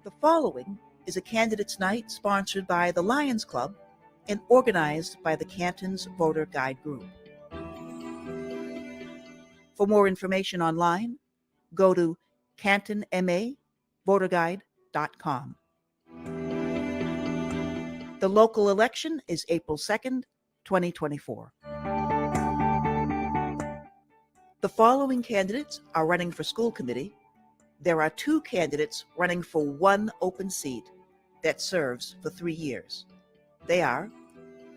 The following is a candidates' night sponsored by the Lions Club and organized by the Canton's Voter Guide Group. For more information online, go to cantonmavoterguide.com. The local election is April 2nd, 2024. The following candidates are running for school committee. There are 2 candidates running for 1 open seat that serves for 3 years. They are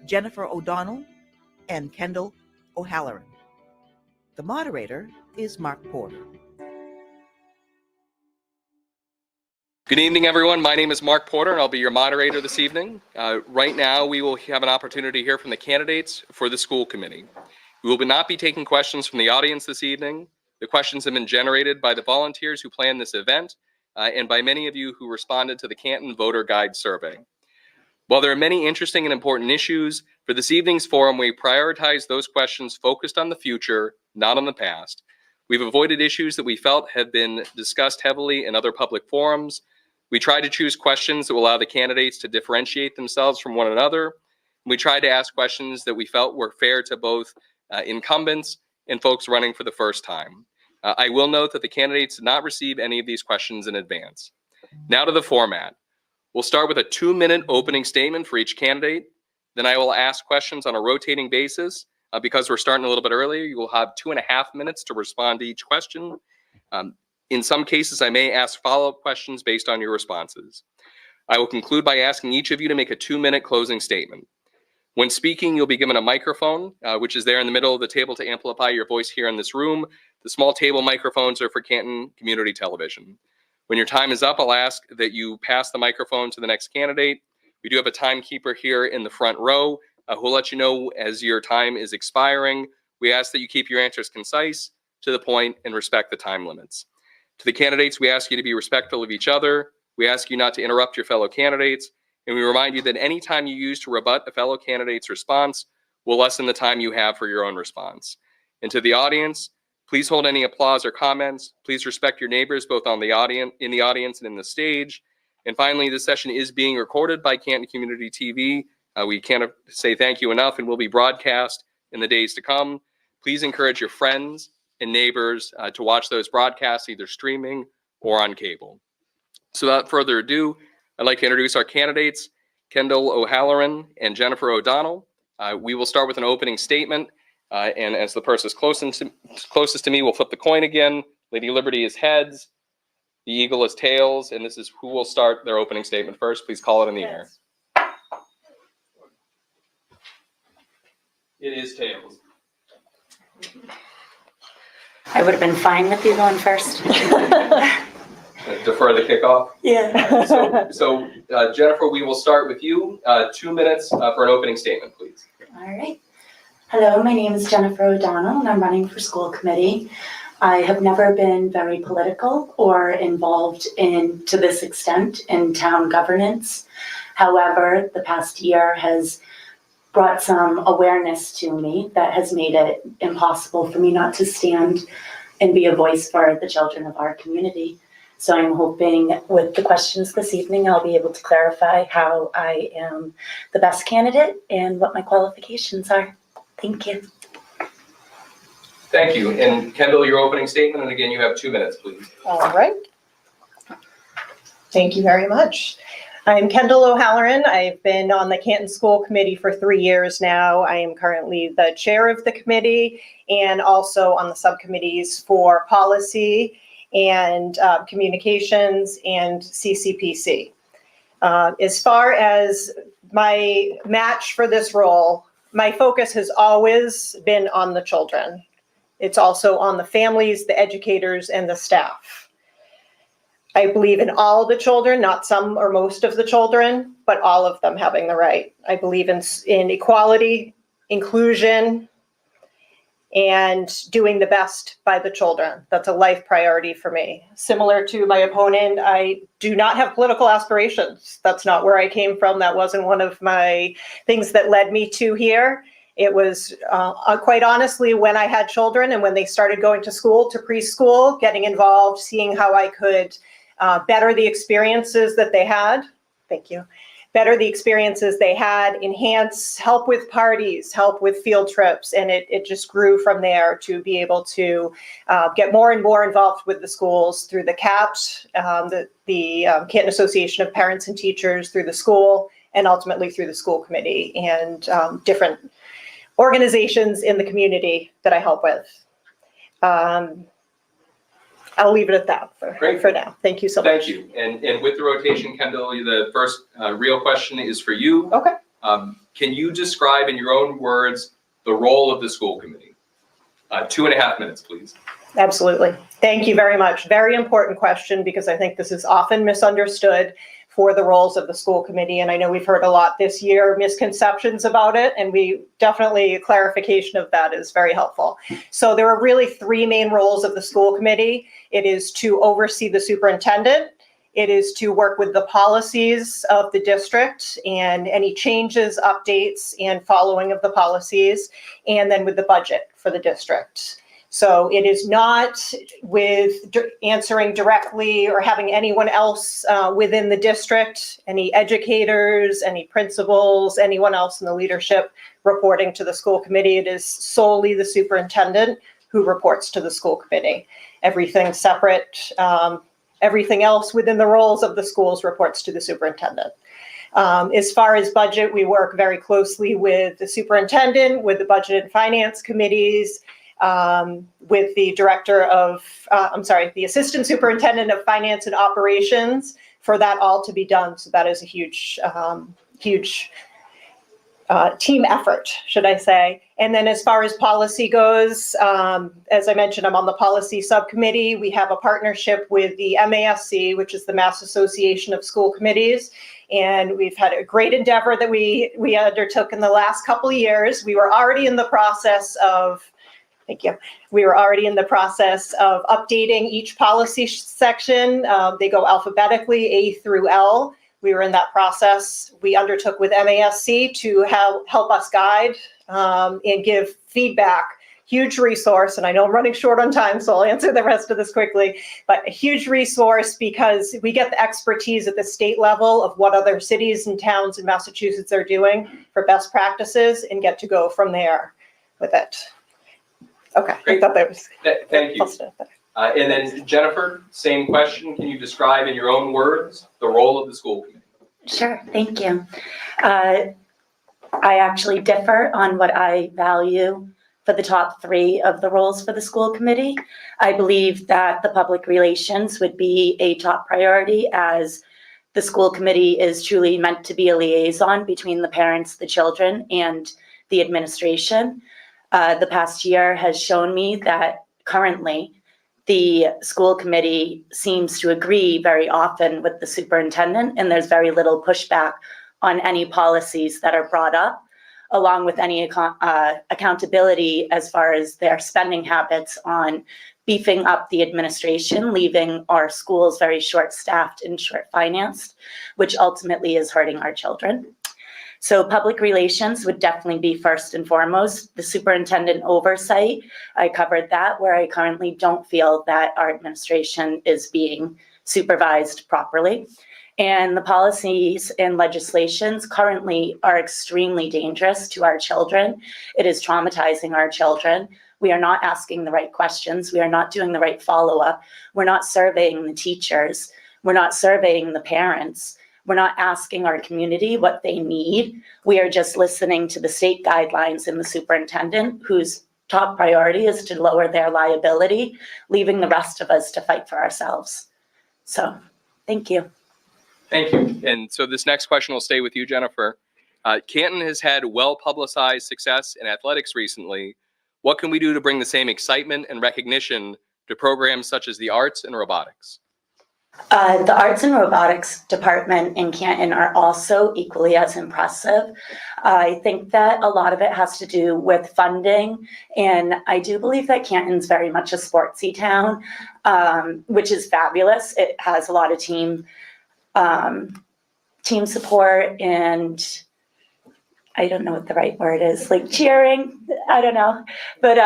Jennifer O'Donnell and Kendall O'Halloran. The moderator is Mark Porter. Good evening, everyone. My name is Mark Porter, and I'll be your moderator this evening. Right now, we will have an opportunity to hear from the candidates for the school committee. We will not be taking questions from the audience this evening. The questions have been generated by the volunteers who planned this event and by many of you who responded to the Canton Voter Guide survey. While there are many interesting and important issues, for this evening's forum, we prioritize those questions focused on the future, not on the past. We've avoided issues that we felt have been discussed heavily in other public forums. We tried to choose questions that will allow the candidates to differentiate themselves from one another. We tried to ask questions that we felt were fair to both incumbents and folks running for the first time. I will note that the candidates did not receive any of these questions in advance. Now to the format. We'll start with a 2-minute opening statement for each candidate. Then I will ask questions on a rotating basis. Because we're starting a little bit earlier, you will have 2.5 minutes to respond to each question. In some cases, I may ask follow-up questions based on your responses. I will conclude by asking each of you to make a 2-minute closing statement. When speaking, you'll be given a microphone, which is there in the middle of the table to amplify your voice here in this room. The small table microphones are for Canton Community Television. When your time is up, I'll ask that you pass the microphone to the next candidate. We do have a timekeeper here in the front row who will let you know as your time is expiring. We ask that you keep your answers concise, to the point, and respect the time limits. To the candidates, we ask you to be respectful of each other. We ask you not to interrupt your fellow candidates. And we remind you that any time you use to rebut a fellow candidate's response will lessen the time you have for your own response. And to the audience, please hold any applause or comments. Please respect your neighbors, both in the audience and in the stage. And finally, this session is being recorded by Canton Community TV. We can't say thank you enough, and will be broadcast in the days to come. Please encourage your friends and neighbors to watch those broadcasts, either streaming or on cable. So without further ado, I'd like to introduce our candidates, Kendall O'Halloran and Jennifer O'Donnell. We will start with an opening statement, and as the person closest to me, we'll flip the coin again. Lady Liberty is heads, the Eagle is tails, and this is who will start their opening statement first. Please call it in the air. It is tails. I would have been fine with you going first. Defer the kickoff? Yeah. So Jennifer, we will start with you. 2 minutes for an opening statement, please. All right. Hello, my name is Jennifer O'Donnell, and I'm running for school committee. I have never been very political or involved to this extent in town governance. However, the past year has brought some awareness to me that has made it impossible for me not to stand and be a voice for the children of our community. So I'm hoping with the questions this evening, I'll be able to clarify how I am the best candidate and what my qualifications are. Thank you. Thank you. And Kendall, your opening statement, and again, you have 2 minutes, please. All right. Thank you very much. I'm Kendall O'Halloran. I've been on the Canton School Committee for 3 years now. I am currently the chair of the committee and also on the subcommittees for policy and communications and CCPC. As far as my match for this role, my focus has always been on the children. It's also on the families, the educators, and the staff. I believe in all the children, not some or most of the children, but all of them having the right. I believe in equality, inclusion, and doing the best by the children. That's a life priority for me. Similar to my opponent, I do not have political aspirations. That's not where I came from. That wasn't one of my things that led me to here. It was quite honestly when I had children and when they started going to school, to preschool, getting involved, seeing how I could better the experiences that they had. Thank you. Better the experiences they had, enhance, help with parties, help with field trips, and it just grew from there to be able to get more and more involved with the schools through the CAPT, the Canton Association of Parents and Teachers, through the school, and ultimately through the school committee and different organizations in the community that I help with. I'll leave it at that for now. Thank you so much. Thank you. And with the rotation, Kendall, the first real question is for you. Okay. Can you describe in your own words the role of the school committee? 2.5 minutes, please. Absolutely. Thank you very much. Very important question, because I think this is often misunderstood for the roles of the school committee. And I know we've heard a lot this year, misconceptions about it, and definitely clarification of that is very helpful. So there are really 3 main roles of the school committee. It is to oversee the superintendent. It is to work with the policies of the district and any changes, updates, and following of the policies, and then with the budget for the district. So it is not with answering directly or having anyone else within the district, any educators, any principals, anyone else in the leadership reporting to the school committee. It is solely the superintendent who reports to the school committee. Everything separate, everything else within the roles of the schools reports to the superintendent. As far as budget, we work very closely with the superintendent, with the budget and finance committees, with the the assistant superintendent of finance and operations, for that all to be done. So that is a huge team effort, should I say. And then as far as policy goes, as I mentioned, I'm on the policy subcommittee. We have a partnership with the MASC, which is the Mass Association of School Committees. And we've had a great endeavor that we undertook in the last couple of years. We were already in the process of We were already in the process of updating each policy section. They go alphabetically, A through L. We were in that process. We undertook with MASC to help us guide and give feedback. Huge resource, and I know I'm running short on time, so I'll answer the rest of this quickly, but a huge resource because we get the expertise at the state level of what other cities and towns in Massachusetts are doing for best practices and get to go from there with it. Okay, Great. I thought that was. Thank you. And then Jennifer, same question. Can you describe in your own words the role of the school committee? Sure, thank you. I actually differ on what I value for the top 3 of the roles for the school committee. I believe that the public relations would be a top priority, as the school committee is truly meant to be a liaison between the parents, the children, and the administration. The past year has shown me that currently the school committee seems to agree very often with the superintendent, and there's very little pushback on any policies that are brought up, along with any accountability as far as their spending habits on beefing up the administration, leaving our schools very short-staffed and short-financed, which ultimately is hurting our children. So public relations would definitely be first and foremost. The superintendent oversight, I covered that, where I currently don't feel that our administration is being supervised properly. And the policies and legislations currently are extremely dangerous to our children. It is traumatizing our children. We are not asking the right questions. We are not doing the right follow-up. We're not surveying the teachers. We're not surveying the parents. We're not asking our community what they need. We are just listening to the state guidelines and the superintendent, whose top priority is to lower their liability, leaving the rest of us to fight for ourselves. So, thank you. Thank you. And so this next question will stay with you, Jennifer. Canton has had well-publicized success in athletics recently. What can we do to bring the same excitement and recognition to programs such as the arts and robotics? The arts and robotics department in Canton are also equally as impressive. I think that a lot of it has to do with funding, and I do believe that Canton's very much a sportsy town, which is fabulous. It has a lot of team support, and I don't know what the right word is, like cheering, I don't know. But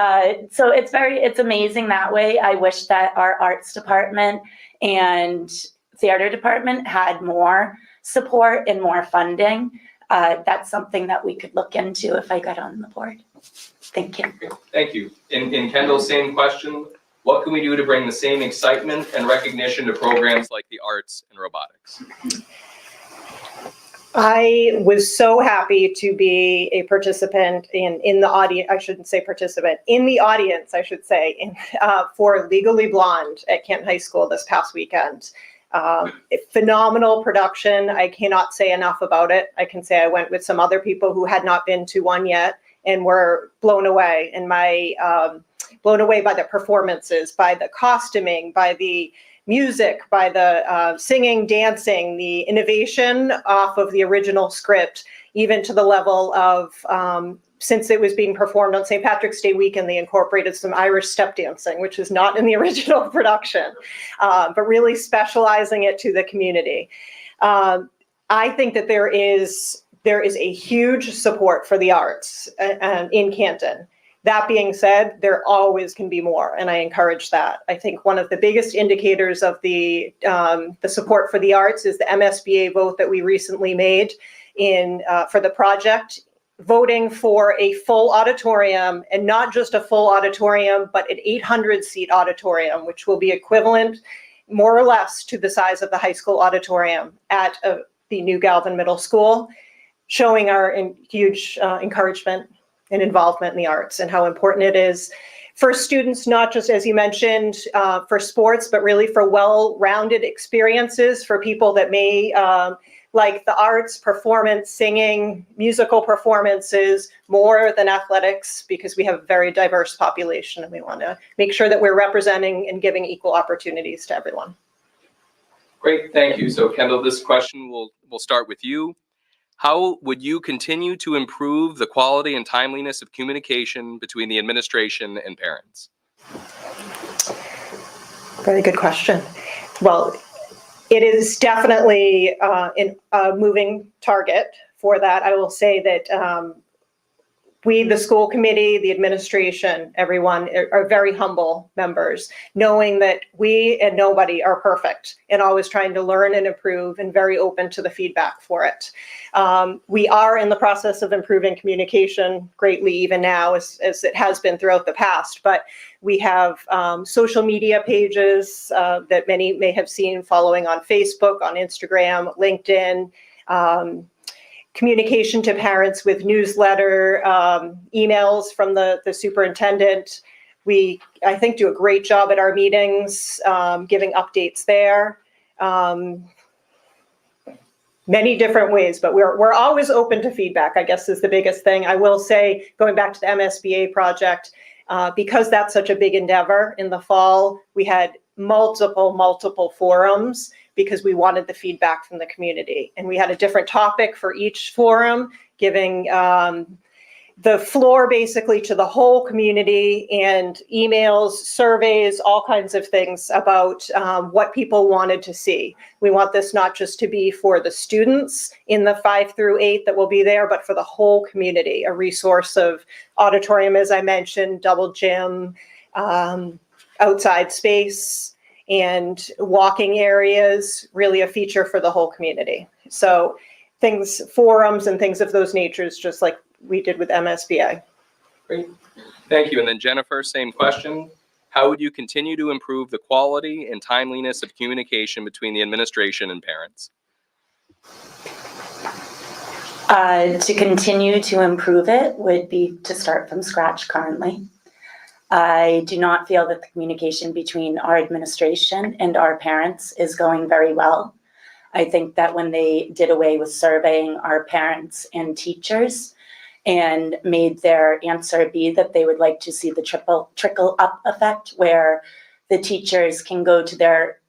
so it's amazing that way. I wish that our arts department and theater department had more support and more funding, that's something that we could look into if I got on the board. Thank you. Thank you. In Kendall, same question. What can we do to bring the same excitement and recognition to programs like the arts and robotics? I was so happy to be a participant in the audience. I shouldn't say participant, in the audience, I should say, for Legally Blonde at Canton High School this past weekend. Phenomenal production. I cannot say enough about it. I can say I went with some other people who had not been to one yet and were blown away. And blown away by the performances, by the costuming, by the music, by the singing, dancing, the innovation off of the original script, even to the level of, since it was being performed on St. Patrick's Day weekend, they incorporated some Irish step dancing, which is not in the original production, but really specializing it to the community. I think that there is a huge support for the arts in Canton. That being said, there always can be more, and I encourage that. I think one of the biggest indicators of the support for the arts is the MSBA vote that we recently made for the project, voting for a full auditorium, and not just a full auditorium, but an 800-seat auditorium, which will be equivalent, more or less, to the size of the high school auditorium at the new Galvin Middle School, showing our huge encouragement and involvement in the arts and how important it is for students, not just, as you mentioned, for sports, but really for well-rounded experiences for people that may like the arts, performance, singing, musical performances more than athletics, because we have a very diverse population and we want to make sure that we're representing and giving equal opportunities to everyone. Great, thank you. So Kendall, this question will start with you. How would you continue to improve the quality and timeliness of communication between the administration and parents? Very good question. Well, it is definitely a moving target for that. I will say that we, the school committee, the administration, everyone are very humble members, knowing that we and nobody are perfect and always trying to learn and improve and very open to the feedback for it. We are in the process of improving communication greatly even now, as it has been throughout the past, but we have social media pages that many may have seen following on Facebook, on Instagram, LinkedIn, communication to parents with newsletter, emails from the superintendent. We, I think, do a great job at our meetings, giving updates there. Many different ways, but we're always open to feedback, I guess, is the biggest thing. I will say, going back to the MSBA project, because that's such a big endeavor in the fall, we had multiple forums because we wanted the feedback from the community. And we had a different topic for each forum, giving the floor basically to the whole community, and emails, surveys, all kinds of things about what people wanted to see. We want this not just to be for the students in the 5 through 8 that will be there, but for the whole community, a resource of auditorium, as I mentioned, double gym, outside space, and walking areas, really a feature for the whole community. So things, forums and things of those natures, just like we did with MSBA. Great, thank you. And then Jennifer, same question. How would you continue to improve the quality and timeliness of communication between the administration and parents? To continue to improve it would be to start from scratch currently. I do not feel that the communication between our administration and our parents is going very well. I think that when they did away with surveying our parents and teachers and made their answer be that they would like to see the trickle up effect, where the teachers can go to their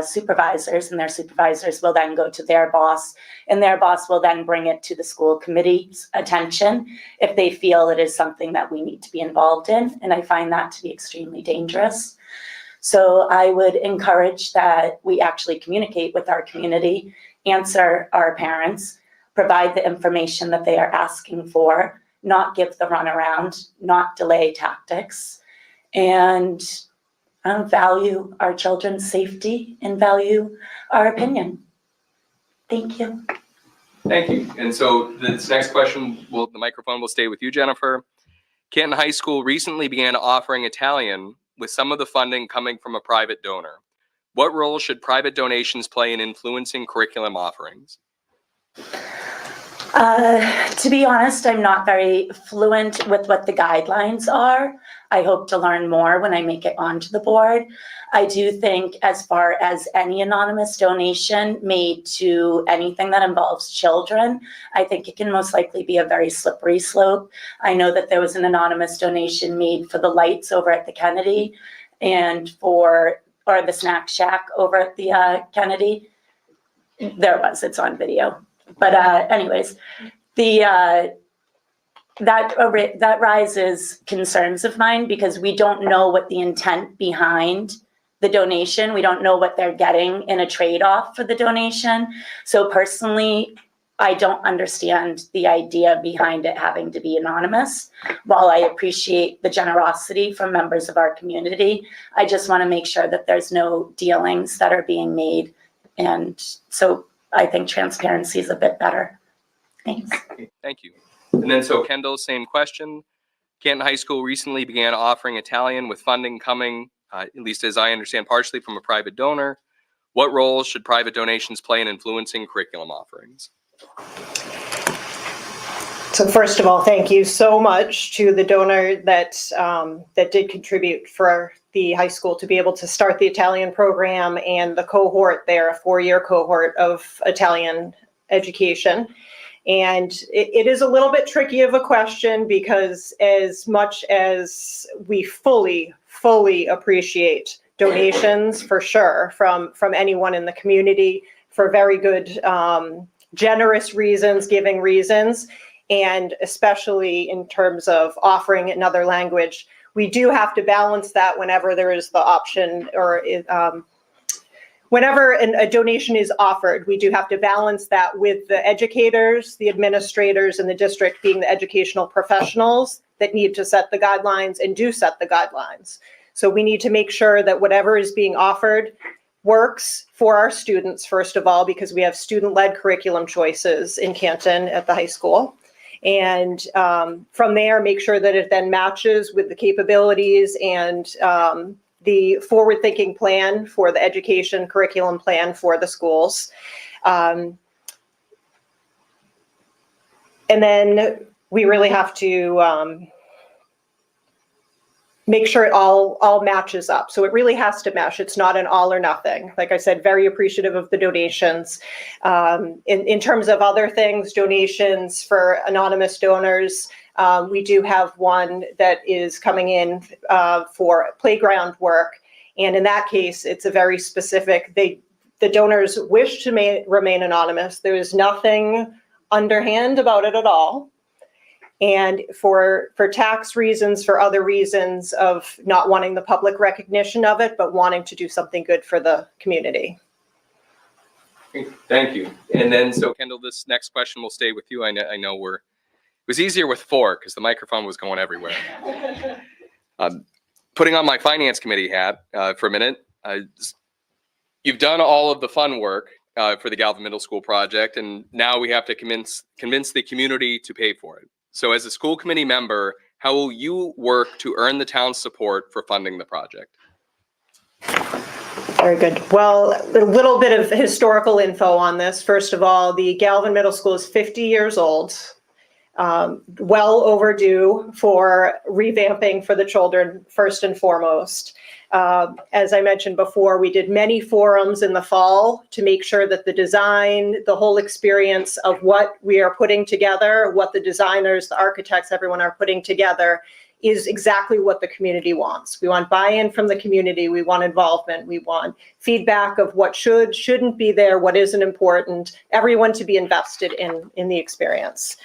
supervisors, and their supervisors will then go to their boss, and their boss will then bring it to the school committee's attention if they feel it is something that we need to be involved in. And I find that to be extremely dangerous. So I would encourage that we actually communicate with our community, answer our parents, provide the information that they are asking for, not give the runaround, not delay tactics. And value our children's safety and value our opinion. Thank you. Thank you. And so this next question, the microphone will stay with you, Jennifer. Canton High School recently began offering Italian with some of the funding coming from a private donor. What role should private donations play in influencing curriculum offerings? To be honest, I'm not very fluent with what the guidelines are. I hope to learn more when I make it onto the board. I do think as far as any anonymous donation made to anything that involves children, I think it can most likely be a very slippery slope. I know that there was an anonymous donation made for the lights over at the Kennedy and or the snack shack over at the Kennedy. There was, it's on video. But anyways, that raises concerns of mine because we don't know what the intent behind the donation. We don't know what they're getting in a trade-off for the donation. So personally, I don't understand the idea behind it having to be anonymous. While I appreciate the generosity from members of our community, I just want to make sure that there's no dealings that are being made. And so I think transparency is a bit better. Thanks. Thank you. And then so Kendall, same question. Canton High School recently began offering Italian with funding coming, at least as I understand, partially from a private donor. What role should private donations play in influencing curriculum offerings? So first of all, thank you so much to the donor that did contribute for the high school to be able to start the Italian program and the cohort there, a 4-year cohort of Italian education. And it is a little bit tricky of a question because as much as we fully appreciate donations for sure from anyone in the community for very good, generous reasons, giving reasons, and especially in terms of offering another language, we do have to balance that whenever there is the option or whenever a donation is offered, we do have to balance that with the educators, the administrators, and the district being the educational professionals that need to set the guidelines and do set the guidelines. So we need to make sure that whatever is being offered works for our students, first of all, because we have student-led curriculum choices in Canton at the high school. And from there, make sure that it then matches with the capabilities and the forward-thinking plan for the education curriculum plan for the schools. And then we really have to make sure it all matches up. So it really has to mesh. It's not an all or nothing. Like I said, very appreciative of the donations. In terms of other things, donations for anonymous donors, we do have one that is coming in for playground work. And in that case, it's a very specific, the donors wish to remain anonymous. There is nothing underhand about it at all. And for tax reasons, for other reasons of not wanting the public recognition of it, but wanting to do something good for the community. Thank you. And then, so Kendall, this next question will stay with you. I know it was easier with 4 because the microphone was going everywhere. Putting on my finance committee hat for a minute, you've done all of the fun work for the Galvin Middle School project, and now we have to convince the community to pay for it. So as a school committee member, how will you work to earn the town's support for funding the project? Very good. Well, a little bit of historical info on this. First of all, the Galvin Middle School is 50 years old, well overdue for revamping for the children, first and foremost. As I mentioned before, we did many forums in the fall to make sure that the design, the whole experience of what we are putting together, what the designers, the architects, everyone are putting together is exactly what the community wants. We want buy-in from the community. We want involvement. We want feedback of what shouldn't be there, what isn't important, everyone to be invested in the experience.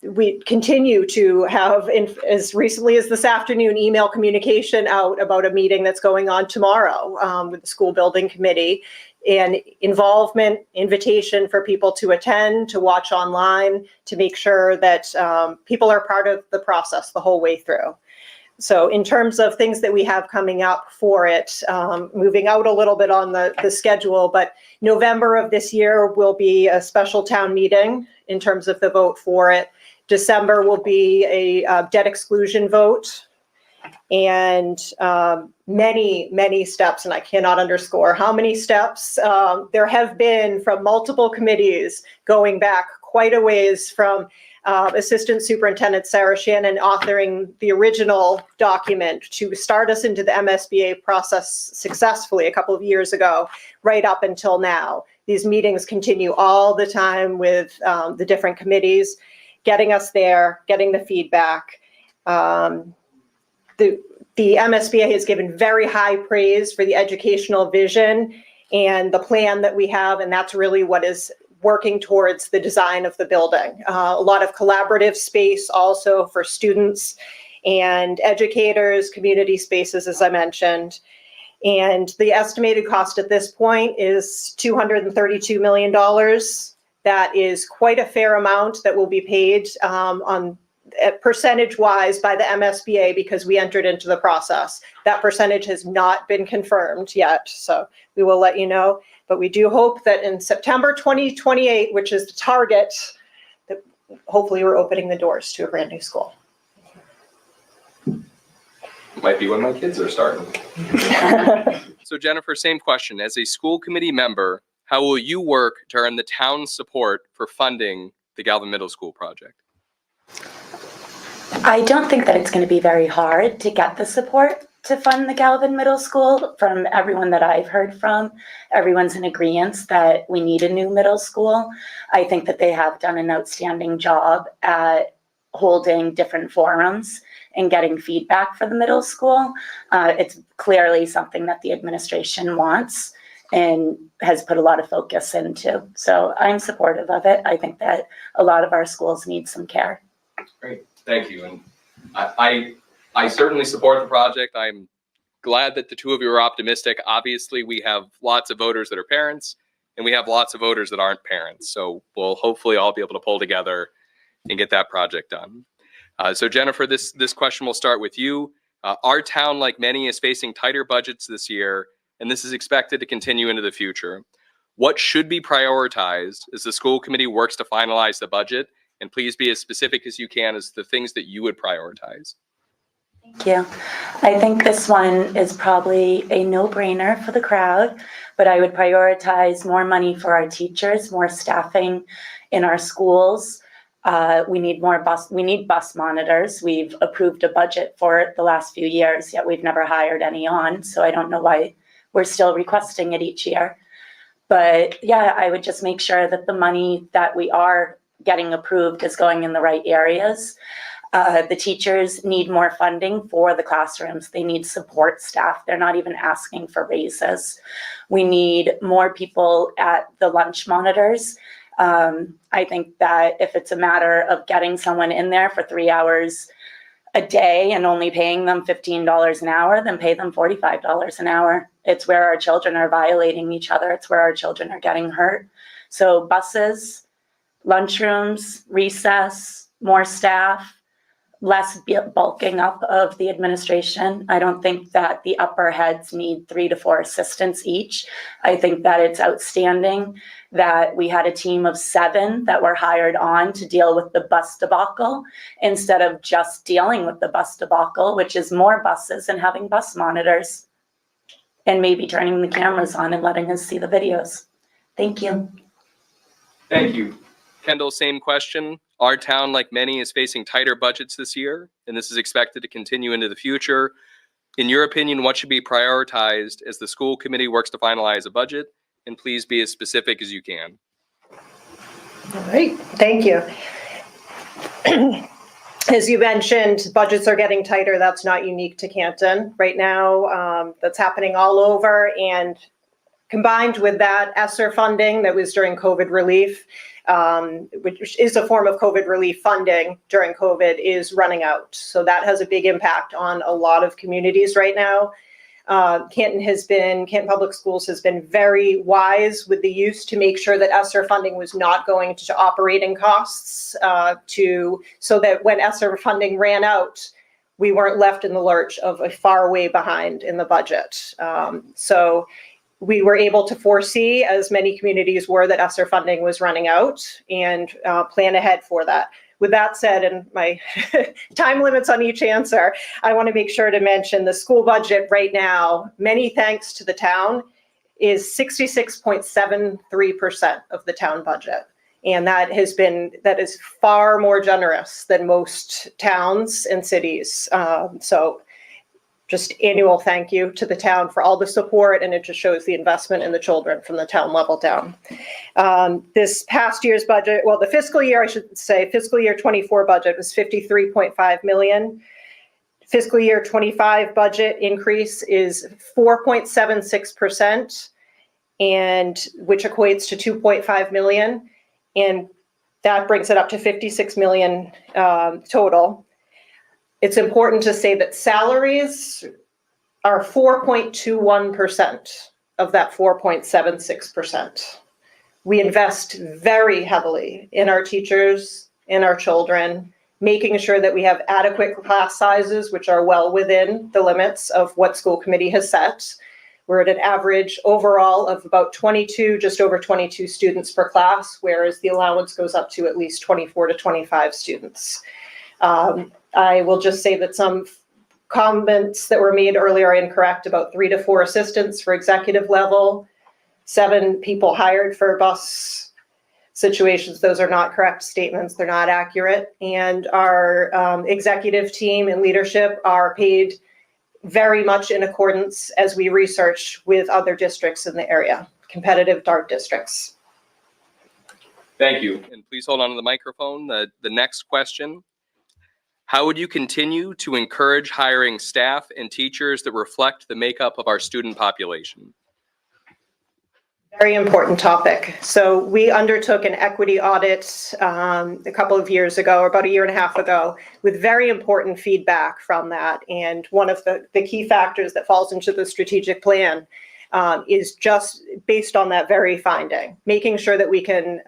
We continue to have, as recently as this afternoon, email communication out about a meeting that's going on tomorrow with the school building committee, and involvement, invitation for people to attend, to watch online, to make sure that people are part of the process the whole way through. So in terms of things that we have coming up for it, moving out a little bit on the schedule, but November of this year will be a special town meeting in terms of the vote for it. December will be a debt exclusion vote, and many steps, and I cannot underscore how many steps there have been from multiple committees going back quite a ways, from Assistant Superintendent Sarah Shannon authoring the original document to start us into the MSBA process successfully a couple of years ago, right up until now. These meetings continue all the time with the different committees, getting us there, getting the feedback. The MSBA has given very high praise for the educational vision and the plan that we have, and that's really what is working towards the design of the building. A lot of collaborative space also for students and educators, community spaces, as I mentioned. And the estimated cost at this point is $232 million. That is quite a fair amount that will be paid on percentage-wise by the MSBA, because we entered into the process. That percentage has not been confirmed yet, so we will let you know. But we do hope that in September 2028, which is the target, that hopefully we're opening the doors to a brand new school. Might be when my kids are starting. So Jennifer, same question. As a school committee member, how will you work to earn the town's support for funding the Galvin Middle School project? I don't think that it's going to be very hard to get the support to fund the Galvin Middle School. From everyone that I've heard from, everyone's in agreement that we need a new middle school. I think that they have done an outstanding job at holding different forums and getting feedback for the middle school. It's clearly something that the administration wants and has put a lot of focus into. So I'm supportive of it. I think that a lot of our schools need some care. Great, thank you. And I certainly support the project. I'm glad that the two of you are optimistic. Obviously, we have lots of voters that are parents, and we have lots of voters that aren't parents. So we'll hopefully all be able to pull together and get that project done. So Jennifer, this question will start with you. Our town, like many, is facing tighter budgets this year, and this is expected to continue into the future. What should be prioritized as the school committee works to finalize the budget? And please be as specific as you can as the things that you would prioritize. Thank you. I think this one is probably a no-brainer for the crowd, but I would prioritize more money for our teachers, more staffing in our schools. We need bus monitors. We've approved a budget for it the last few years, yet we've never hired any on. So I don't know why we're still requesting it each year. But yeah, I would just make sure that the money that we are getting approved is going in the right areas. The teachers need more funding for the classrooms. They need support staff. They're not even asking for raises. We need more people at the lunch monitors. I think that if it's a matter of getting someone in there for 3 hours a day and only paying them $15 an hour, then pay them $45 an hour. It's where our children are violating each other. It's where our children are getting hurt. So buses, lunchrooms, recess, more staff, less bulking up of the administration. I don't think that the upper heads need 3 to 4 assistants each. I think that it's outstanding that we had a team of 7 that were hired on to deal with the bus debacle instead of just dealing with the bus debacle, which is more buses and having bus monitors and maybe turning the cameras on and letting us see the videos. Thank you. Thank you. Kendall, same question. Our town, like many, is facing tighter budgets this year, and this is expected to continue into the future. In your opinion, what should be prioritized as the school committee works to finalize a budget? And please be as specific as you can. All right, thank you. As you mentioned, budgets are getting tighter. That's not unique to Canton right now. That's happening all over. And combined with that ESSER funding that was during COVID relief, which is a form of COVID relief funding during COVID, is running out. So that has a big impact on a lot of communities right now. Canton Public Schools has been very wise with the use to make sure that ESSER funding was not going to operating costs, so that when ESSER funding ran out, we weren't left in the lurch of a far way behind in the budget. So we were able to foresee, as many communities were, that ESSER funding was running out and plan ahead for that. With that said, and my time limits on each answer, I want to make sure to mention the school budget right now, many thanks to the town, is 66.73% of the town budget. And that is far more generous than most towns and cities. So just annual thank you to the town for all the support, and it just shows the investment in the children from the town level down. This past year's budget, well, the fiscal year, I should say, fiscal year 24 budget was 53.5 million. Fiscal year 25 budget increase is 4.76%, and which equates to 2.5 million. And that brings it up to 56 million total. It's important to say that salaries are 4.21% of that 4.76%. We invest very heavily in our teachers, in our children, making sure that we have adequate class sizes, which are well within the limits of what school committee has set. We're at an average overall of about 22, just over 22 students per class, whereas the allowance goes up to at least 24 to 25 students. I will just say that some comments that were made earlier are incorrect about 3 to 4 assistants for executive level, 7 people hired for bus situations. Those are not correct statements. They're not accurate. And our executive team and leadership are paid very much in accordance as we research with other districts in the area, competitive DART districts. Thank you. And please hold on to the microphone. The next question. How would you continue to encourage hiring staff and teachers that reflect the makeup of our student population? Very important topic. So we undertook an equity audit a couple of years ago, or about a year and a half ago, with very important feedback from that. And one of the key factors that falls into the strategic plan is just based on that very finding, making sure that we can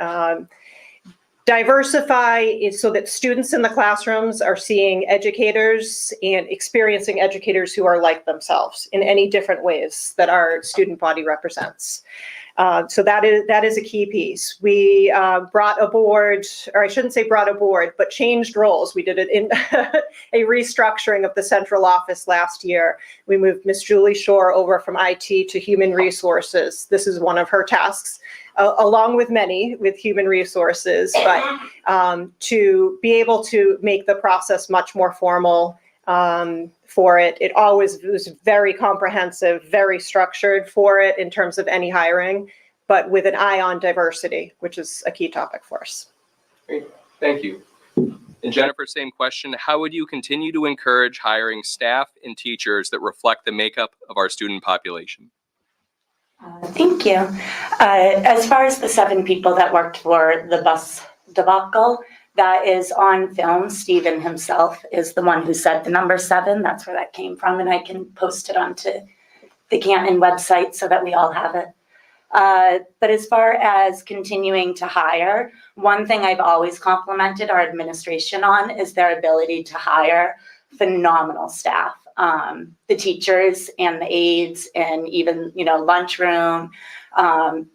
diversify so that students in the classrooms are seeing educators and experiencing educators who are like themselves in any different ways that our student body represents. So that is a key piece. We brought aboard, or I shouldn't say brought aboard, but changed roles. We did it in a restructuring of the central office last year. We moved Ms. Julie Shore over from IT to human resources. This is one of her tasks, along with many with human resources, but to be able to make the process much more formal for it. It always was very comprehensive, very structured for it in terms of any hiring, but with an eye on diversity, which is a key topic for us. Great, thank you. And Jennifer, same question. How would you continue to encourage hiring staff and teachers that reflect the makeup of our student population? Thank you. As far as the 7 people that worked for the bus debacle, that is on film. Stephen himself is the one who said the number 7. That's where that came from, and I can post it onto the Canton website so that we all have it. But as far as continuing to hire, one thing I've always complimented our administration on is their ability to hire phenomenal staff. The teachers and the aides and even, lunchroom,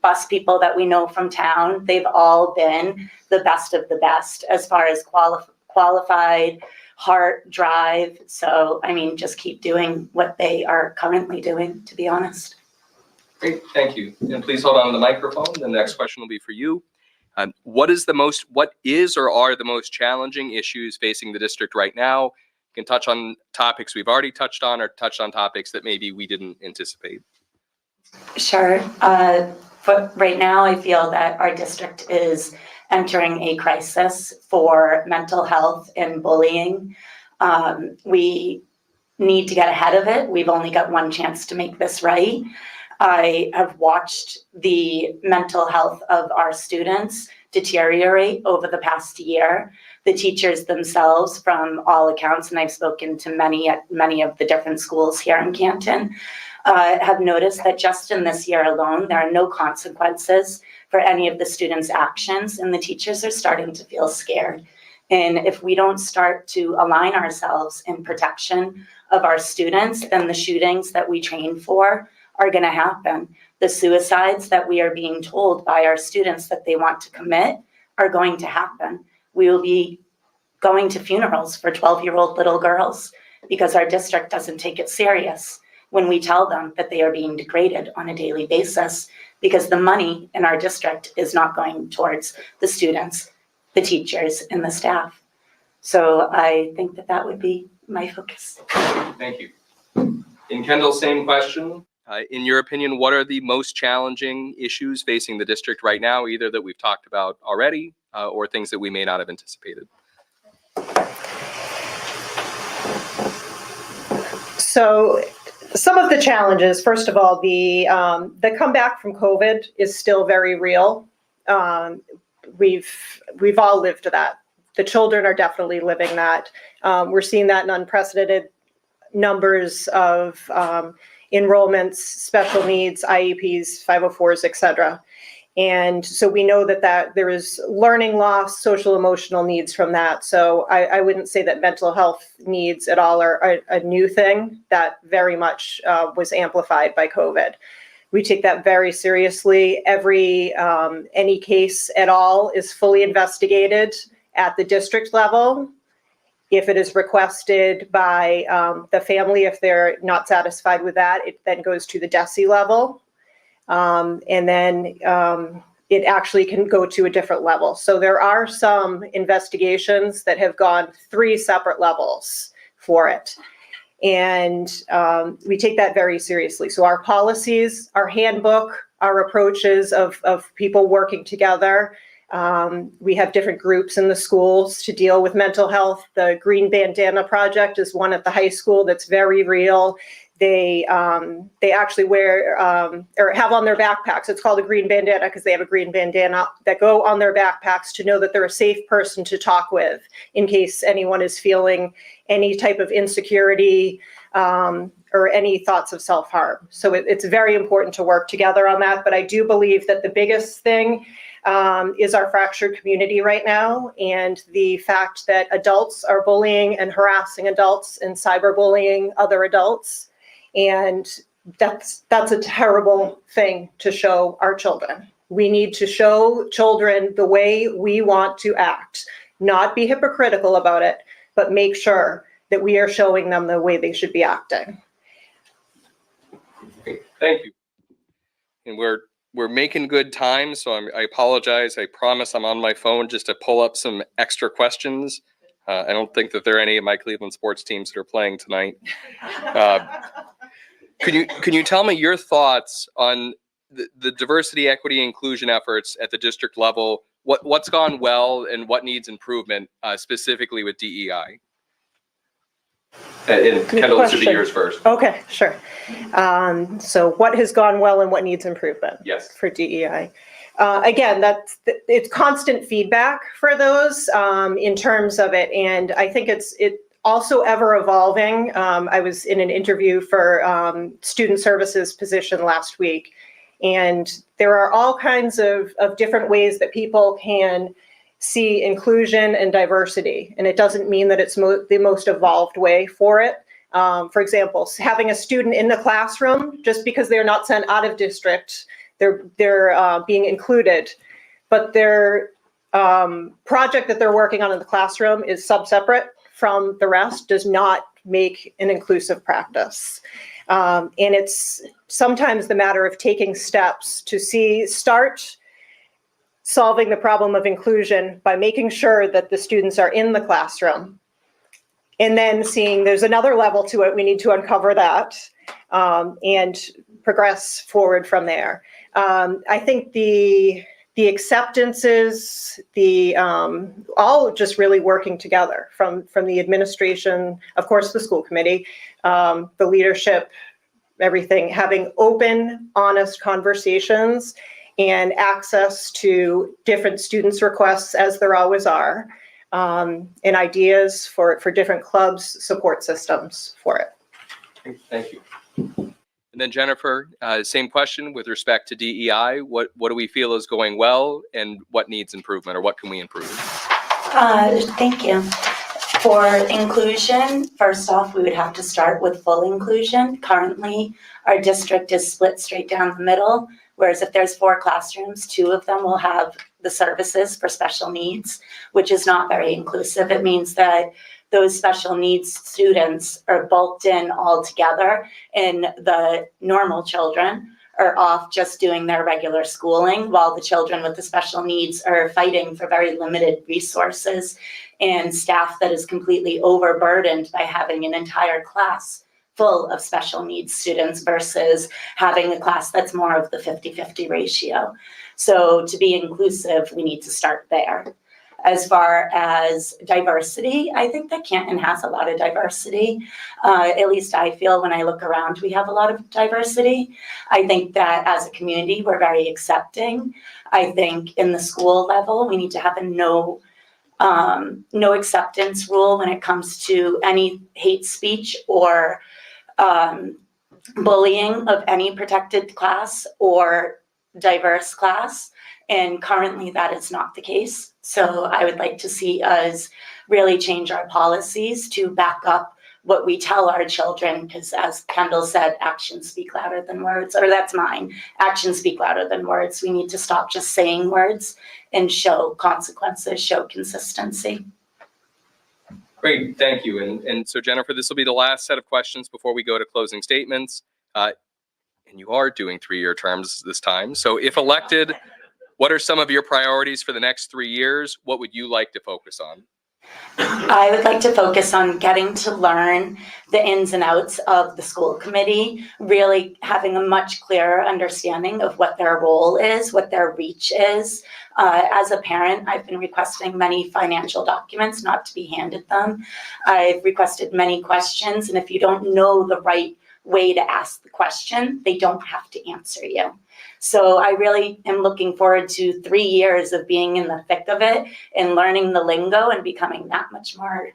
bus people that we know from town, they've all been the best of the best as far as qualified, heart, drive. So, just keep doing what they are currently doing, to be honest. Great, thank you. And please hold on to the microphone. The next question will be for you. What is or are the most challenging issues facing the district right now? You can touch on topics we've already touched on or touch on topics that maybe we didn't anticipate. Sure. But right now, I feel that our district is entering a crisis for mental health and bullying. We need to get ahead of it. We've only got one chance to make this right. I have watched the mental health of our students deteriorate over the past year. The teachers themselves, from all accounts, and I've spoken to many of the different schools here in Canton, have noticed that just in this year alone, there are no consequences for any of the students' actions, and the teachers are starting to feel scared And if we don't start to align ourselves in protection of our students, then the shootings that we train for are going to happen. The suicides that we are being told by our students that they want to commit are going to happen. We will be going to funerals for 12-year-old little girls because our district doesn't take it serious when we tell them that they are being degraded on a daily basis because the money in our district is not going towards the students, the teachers, and the staff. So I think that that would be my focus. Thank you. In Kendall, same question. In your opinion, what are the most challenging issues facing the district right now, either that we've talked about already or things that we may not have anticipated? So some of the challenges, first of all, the comeback from COVID is still very real. We've all lived that. The children are definitely living that. We're seeing that in unprecedented numbers of enrollments, special needs, IEPs, 504s, et cetera. And so we know that there is learning loss, social emotional needs from that. So I wouldn't say that mental health needs at all are a new thing. That very much was amplified by COVID. We take that very seriously. Any case at all is fully investigated at the district level. If it is requested by the family, if they're not satisfied with that, it then goes to the DESE level. And then it actually can go to a different level. So there are some investigations that have gone 3 separate levels for it. And we take that very seriously. So our policies, our handbook, our approaches of people working together. We have different groups in the schools to deal with mental health. The Green Bandana Project is one at the high school that's very real. They actually wear or have on their backpacks. It's called a green bandana because they have a green bandana that go on their backpacks to know that they're a safe person to talk with in case anyone is feeling any type of insecurity or any thoughts of self-harm. So it's very important to work together on that. But I do believe that the biggest thing is our fractured community right now, and the fact that adults are bullying and harassing adults and cyberbullying other adults. And that's a terrible thing to show our children. We need to show children the way we want to act, not be hypocritical about it, but make sure that we are showing them the way they should be acting. Great. Thank you. And we're making good time, so I apologize. I promise I'm on my phone just to pull up some extra questions. I don't think that there are any of my Cleveland sports teams that are playing tonight. Can you tell me your thoughts on the diversity, equity, inclusion efforts at the district level? What's gone well and what needs improvement, specifically with DEI? And Kendall, this would be yours first. Okay, sure. So what has gone well and what needs improvement? Yes. For DEI? Again, it's constant feedback for those in terms of it. And I think it's also ever evolving. I was in an interview for student services position last week, and there are all kinds of different ways that people can see inclusion and diversity. And it doesn't mean that it's the most evolved way for it. For example, having a student in the classroom, just because they're not sent out of district, they're being included, but their project that they're working on in the classroom is separate from the rest, does not make an inclusive practice. And it's sometimes the matter of taking steps to start solving the problem of inclusion by making sure that the students are in the classroom, and then seeing there's another level to it. We need to uncover that and progress forward from there. I think the acceptances, all just really working together from the administration, of course, the school committee, the leadership, everything, having open, honest conversations and access to different students' requests, as there always are, and ideas for different clubs, support systems for it. Thank you. And then Jennifer, same question with respect to DEI. What do we feel is going well and what needs improvement, or what can we improve? Thank you. For inclusion, first off, we would have to start with full inclusion. Currently, our district is split straight down the middle, whereas if there's 4 classrooms, 2 of them will have the services for special needs, which is not very inclusive. It means that those special needs students are bulked in all together, and the normal children are off just doing their regular schooling, while the children with the special needs are fighting for very limited resources and staff that is completely overburdened by having an entire class full of special needs students versus having a class that's more of the 50-50 ratio. So to be inclusive, we need to start there. As far as diversity, I think that Canton has a lot of diversity. At least I feel when I look around, we have a lot of diversity. I think that as a community, we're very accepting. I think in the school level, we need to have a no acceptance rule when it comes to any hate speech or bullying of any protected class or diverse class. And currently that is not the case. So I would like to see us really change our policies to back up what we tell our children, because as Kendall said, actions speak louder than words, or that's mine. Actions speak louder than words. We need to stop just saying words and show consequences, show consistency. Great, thank you. And so Jennifer, this will be the last set of questions before we go to closing statements. And you are doing 3-year terms this time. So if elected, what are some of your priorities for the next 3 years? What would you like to focus on? I would like to focus on getting to learn the ins and outs of the school committee, really having a much clearer understanding of what their role is, what their reach is. As a parent, I've been requesting many financial documents not to be handed them. I've requested many questions, and if you don't know the right way to ask the question, they don't have to answer you. So I really am looking forward to 3 years of being in the thick of it and learning the lingo and becoming that much more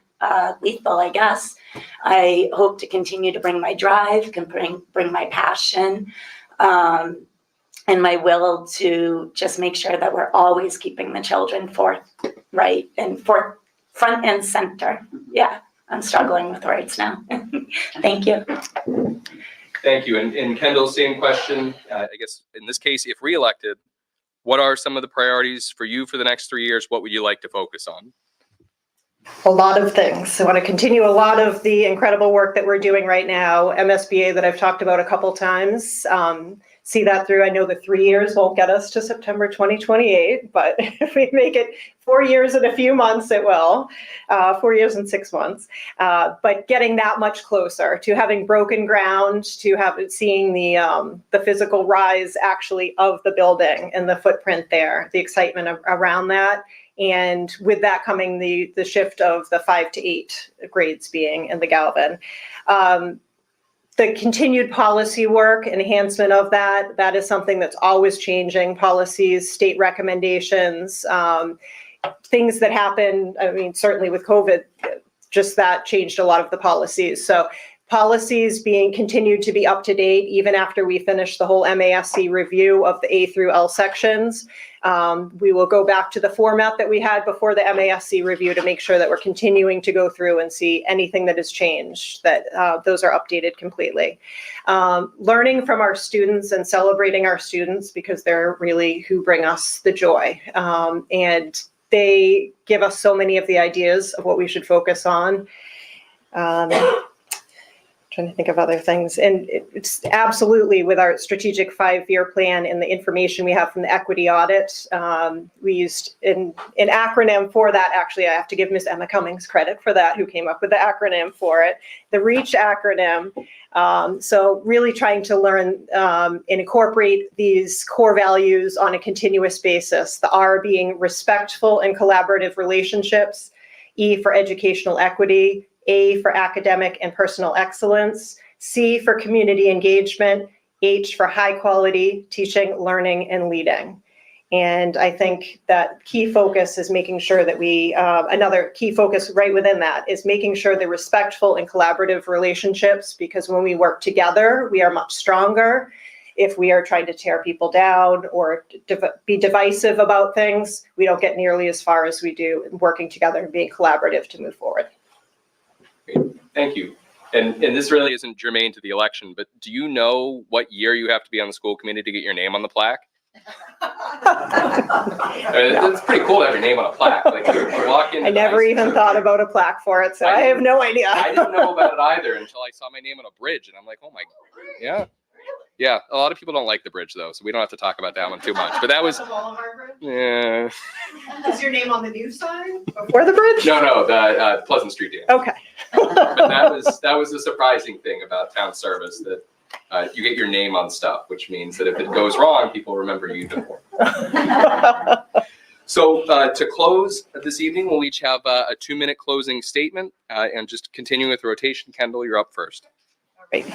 lethal, I guess. I hope to continue to bring my drive, can bring my passion, and my will to just make sure that we're always keeping the children front and center. Yeah, I'm struggling with words now. Thank you. Thank you. And Kendall, same question. I guess in this case, if reelected, what are some of the priorities for you for the next 3 years? What would you like to focus on? A lot of things. I want to continue a lot of the incredible work that we're doing right now. MSBA that I've talked about a couple times. See that through. I know the 3 years won't get us to September 2028, but if we make it 4 years and a few months, it will. 4 years and 6 months. But getting that much closer to having broken ground, to seeing the physical rise actually of the building and the footprint there, the excitement around that. And with that coming the shift of the 5 to 8 grades being in the Galvin. The continued policy work, enhancement of that is something that's always changing. Policies, state recommendations, things that happen. I mean, certainly with COVID, just that changed a lot of the policies. So policies being continued to be up to date even after we finish the whole MASC review of the A through L sections. We will go back to the format that we had before the MASC review to make sure that we're continuing to go through and see anything that has changed, that those are updated completely. Learning from our students and celebrating our students, because they're really who bring us the joy. And they give us so many of the ideas of what we should focus on. Trying to think of other things. And it's absolutely with our strategic 5-year plan and the information we have from the equity audit. We used an acronym for that. Actually, I have to give Ms. Emma Cummings credit for that, who came up with the acronym for it, the REACH acronym. So really trying to learn and incorporate these core values on a continuous basis. The R being respectful and collaborative relationships, E for educational equity, A for academic and personal excellence, C for community engagement, H for high quality teaching, learning, and leading. And I think that key focus is making sure that another key focus right within that is making sure the respectful and collaborative relationships, because when we work together, we are much stronger. if we are trying to tear people down or be divisive about things, we don't get nearly as far as we do in working together and being collaborative to move forward. Great. Thank you. And this really isn't germane to the election, but do you know what year you have to be on the school committee to get your name on the plaque? It's pretty cool to have your name on a plaque. Like you walk in. I never even thought about a plaque for it, so I have no idea. I didn't know about it either until I saw my name on a bridge, and I'm like, oh my, yeah. Yeah, a lot of people don't like the bridge though, so we don't have to talk about that one too much. But that was, yeah. Is your name on the new sign before the bridge? No, the Pleasant Street Dam. Okay. But that was the surprising thing about town service, that you get your name on stuff, which means that if it goes wrong, people remember you even more. So to close this evening, we'll each have a 2-minute closing statement, and just continuing with rotation. Kendall, you're up first. All right.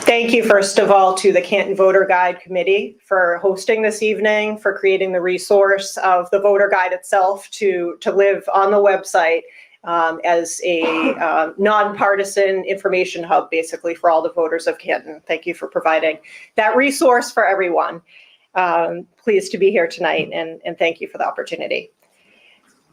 Thank you, first of all, to the Canton Voter Guide Committee for hosting this evening, for creating the resource of the voter guide itself to live on the website as a nonpartisan information hub, basically, for all the voters of Canton. Thank you for providing that resource for everyone. Pleased to be here tonight, and thank you for the opportunity.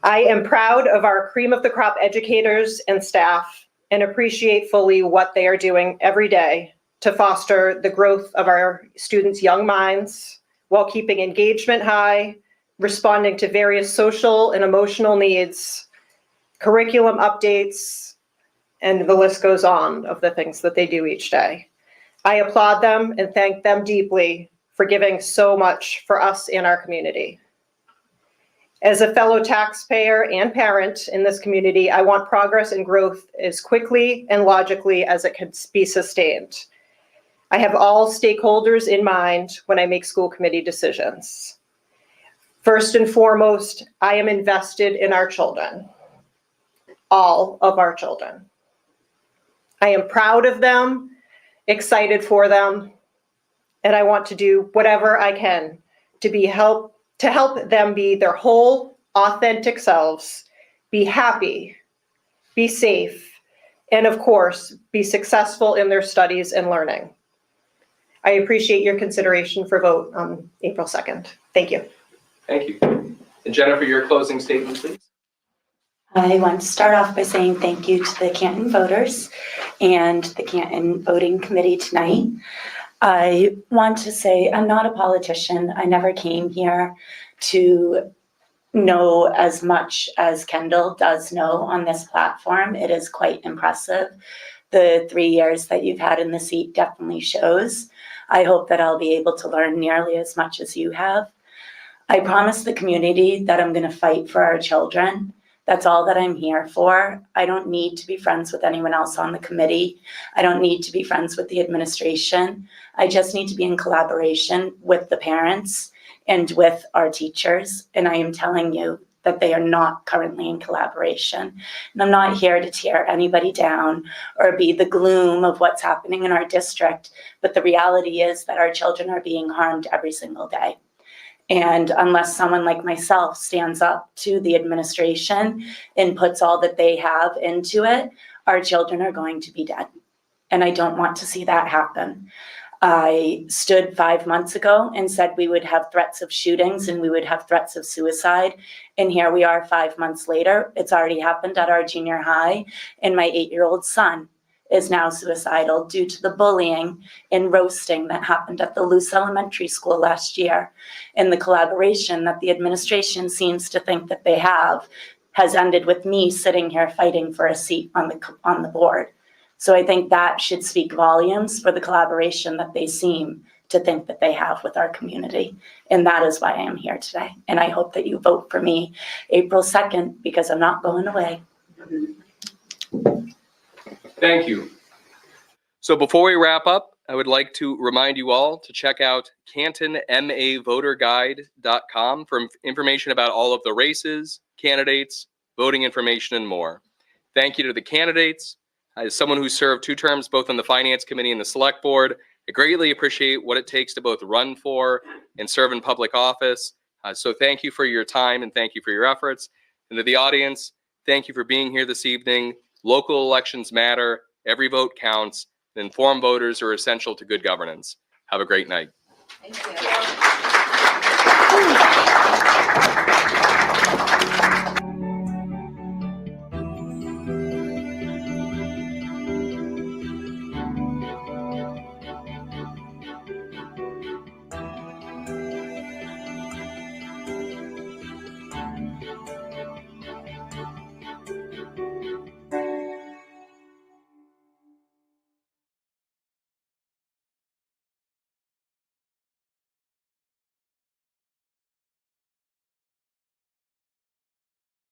I am proud of our cream of the crop educators and staff and appreciate fully what they are doing every day to foster the growth of our students' young minds while keeping engagement high, responding to various social and emotional needs, curriculum updates, and the list goes on of the things that they do each day. I applaud them and thank them deeply for giving so much for us and our community. As a fellow taxpayer and parent in this community, I want progress and growth as quickly and logically as it can be sustained. I have all stakeholders in mind when I make school committee decisions. First and foremost, I am invested in our children, all of our children. I am proud of them, excited for them, and I want to do whatever I can to help them be their whole, authentic selves, be happy, be safe, and of course, be successful in their studies and learning. I appreciate your consideration for vote on April 2nd. Thank you. Thank you. And Jennifer, your closing statement, please. I want to start off by saying thank you to the Canton voters and the Canton voting committee tonight. I want to say I'm not a politician. I never came here to know as much as Kendall does know on this platform. It is quite impressive. The 3 years that you've had in the seat definitely shows. I hope that I'll be able to learn nearly as much as you have. I promise the community that I'm going to fight for our children. That's all that I'm here for. I don't need to be friends with anyone else on the committee. I don't need to be friends with the administration. I just need to be in collaboration with the parents and with our teachers. And I am telling you that they are not currently in collaboration. And I'm not here to tear anybody down or be the gloom of what's happening in our district. But the reality is that our children are being harmed every single day. And unless someone like myself stands up to the administration and puts all that they have into it, our children are going to be dead. And I don't want to see that happen. I stood 5 months ago and said we would have threats of shootings and we would have threats of suicide. And here we are 5 months later. It's already happened at our junior high. And my 8-year-old son is now suicidal due to the bullying and roasting that happened at the Luce Elementary School last year. And the collaboration that the administration seems to think that they have has ended with me sitting here fighting for a seat on the board. So I think that should speak volumes for the collaboration that they seem to think that they have with our community. And that is why I am here today. And I hope that you vote for me April 2nd, because I'm not going away. Thank you. So before we wrap up, I would like to remind you all to check out CantonMAVoterGuide.com for information about all of the races, candidates, voting information, and more. Thank you to the candidates. As someone who served 2 terms both on the Finance Committee and the Select Board, I greatly appreciate what it takes to both run for and serve in public office. So thank you for your time and thank you for your efforts. And to the audience, thank you for being here this evening. Local elections matter. Every vote counts. and informed voters are essential to good governance. Have a great night. Thank you.